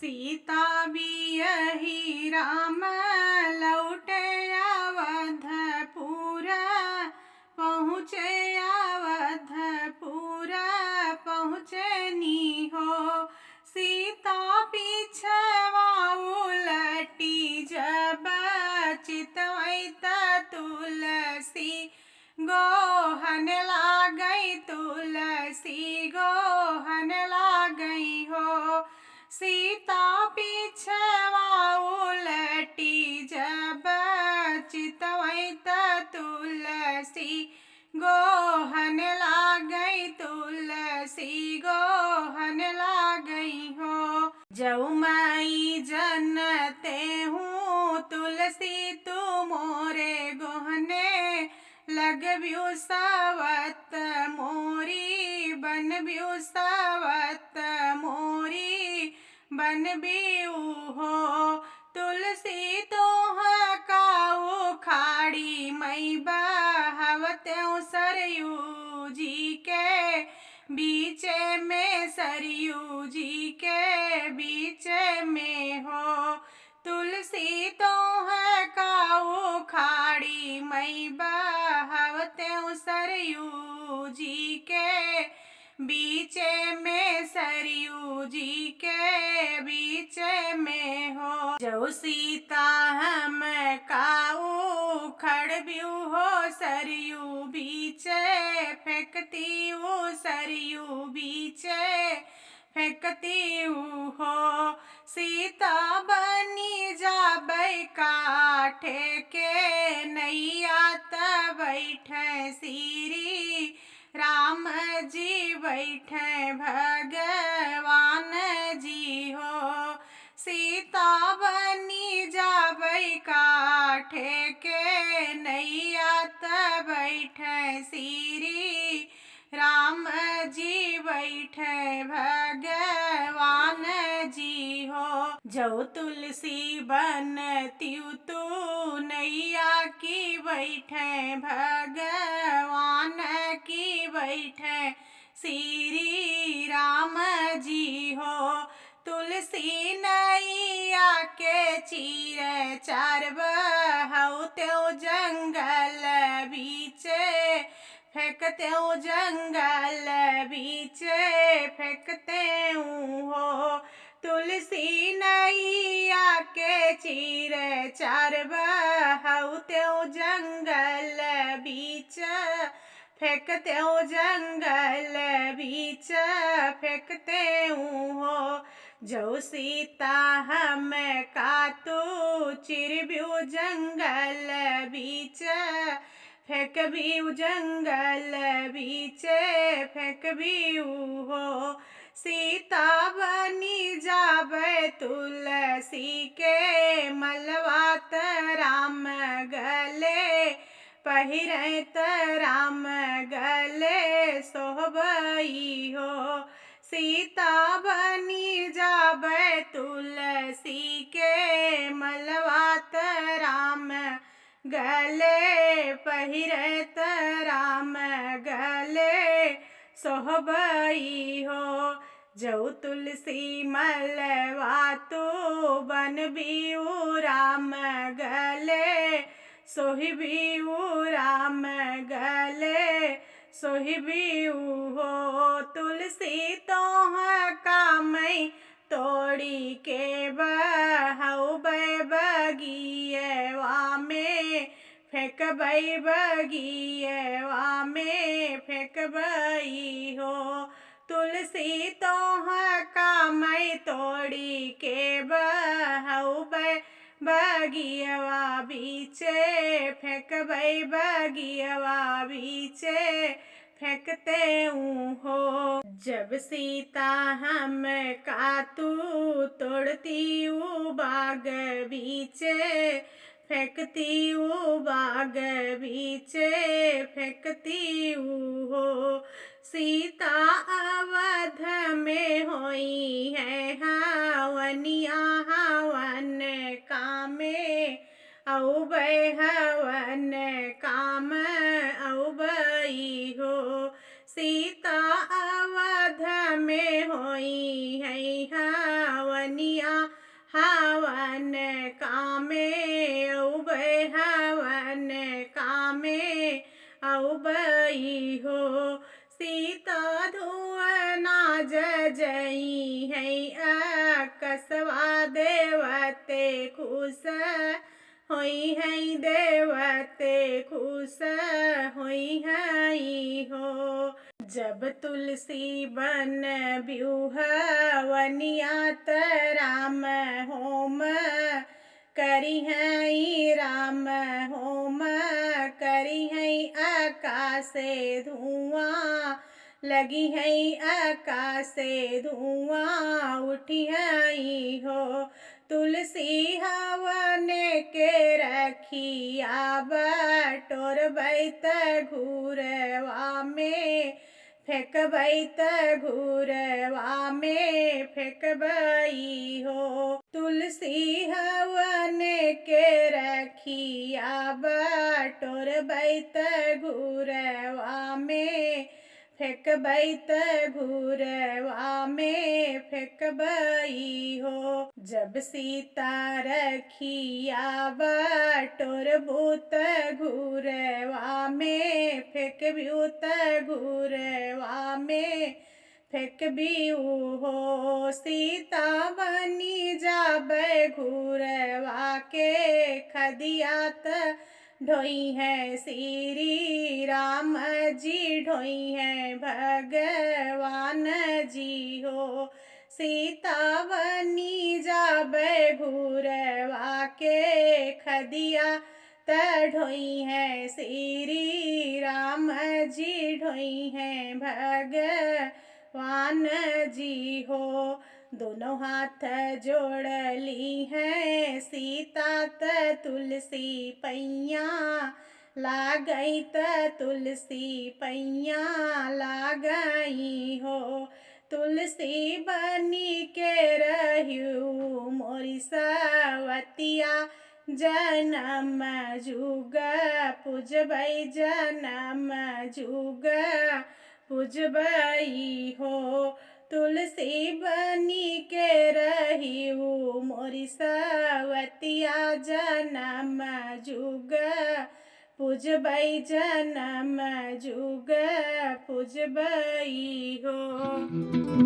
सीता बियही राम लौटे अवधपुर पहुँचे अवधपुर पहुँचे नी हो। सीता पीछवा उलटी जब चितवैत तुलसी गोहन लागई तुलसी गोहन लागई हो। सीता पीछवा उलटी जब चितवैत तुलसी गोहन लागई तुलसी गोहन लागई हो। जऊ मई जनते हूँ तुलसी तू मोरे गोहने लगब्यू सवत मोरी बनब्यू सवत मोरी बनब्यू हो। तुलसी तोह काऊ खाड़ी मई बहवत्यों सरयू जी के बीचे में सरयू जी के बीचे में हो। तुलसी तोह काऊ खाड़ी मई बहवत्यों सरयू जी के बीचे में सरयू जी के बीचे में हो। जो सीता हम काऊ खड़ब्यू हो सरयू बीचे फेंकती वो सरयू बीचे फेंकती हो। सीता बनी जाबै काठे के नैया त बैठे श्री राम जी बैठे भगवान जी हो। सीता बनी जाबै काठे के नैया त बैठे श्री राम जी बैठे भगवान जी हो। जो तुलसी बनत्यू तू नैया की बैठे भगवान की बैठे श्री राम जी हो। तुलसी नैया के चीर चार बहऊ त्यो जंगल बीचे फेंकते जंगल बीचे फेंकते हो। तुलसी नैया के चीर चार बहऊ त्यो जंगल बीच फेंकते जंगल बीच फेंकते हो। जो सीता हम कातू चिरब्यू जंगल बीच फेंकब्यू जंगल बीचे फेंकब्यू हो। सीता बनी जाबै तुलसी के मलवात राम गले पहिरत राम गले सोहबई हो। सीता बनी जाबै तुलसी के मलवात राम गले पहिरत राम गले सोहबई हो। जो तुलसी मलवा तो बनब्यू राम गले सोहब्यू राम गले सोहब्यू हो। तुलसी तोह कामई तोड़ी के बहऊ बगियवा में फेंकबै बगियवा में फेंकबै हो। तुलसी तोह कामई तोड़ी के बहऊ बगियवा बीचे फेंकबै बगियवा बीचे फेंकते हो। जब सीता हम कातू तोड़ती बाग बीचे फेंकती बाग बीचे फेंकती हो। सीता अवध में होई है हवनिया हवन कामे औबै हवन काम औबई हो। सीता अवध में होई है हवन वनिया हवन कामे उबे हवन कामे औबई हो सीता धुवना जजई है कसवा देवते खुश होई है देवते खुश होई है हो जब तुलसी बन ब्यूह वनिया त राम होम करी है राम होम करी है आकाशे धुआं लगी है आकाशे धुआं उठी है हो तुलसी हवन के रखिया बटोर बैत घूरवा में फेंकबई त घूरवा में फेंकबई हो तुलसी हवन के रखिया बटोर बैत घूरवा में फेंकबई त घूरवा में फेंकबई हो जब सीता रखिया बटोर भूत घूरवा में फेंकबियू त घूरवा में फेंकबियू हो सीता बनी जाबे घूरवा के खदिया त ढोई है श्री राम जी ढोई है भगवान जी हो सीता बनी जाबे घूरवा के खदिया त ढोई है श्री राम जी ढोई है भगवान जी हो दोनों हाथ जोड़ली है सीता त तुलसी पैया लागई त तुलसी पैया लागई हो तुलसी बनी के रहियू मोरी सवतिया जनम जुग पूजबई जनम जुग पूजबई हो तुलसी बनी के रहियू मोरी सवतिया जनम जुग पूजबई जनम जुग पूजबई हो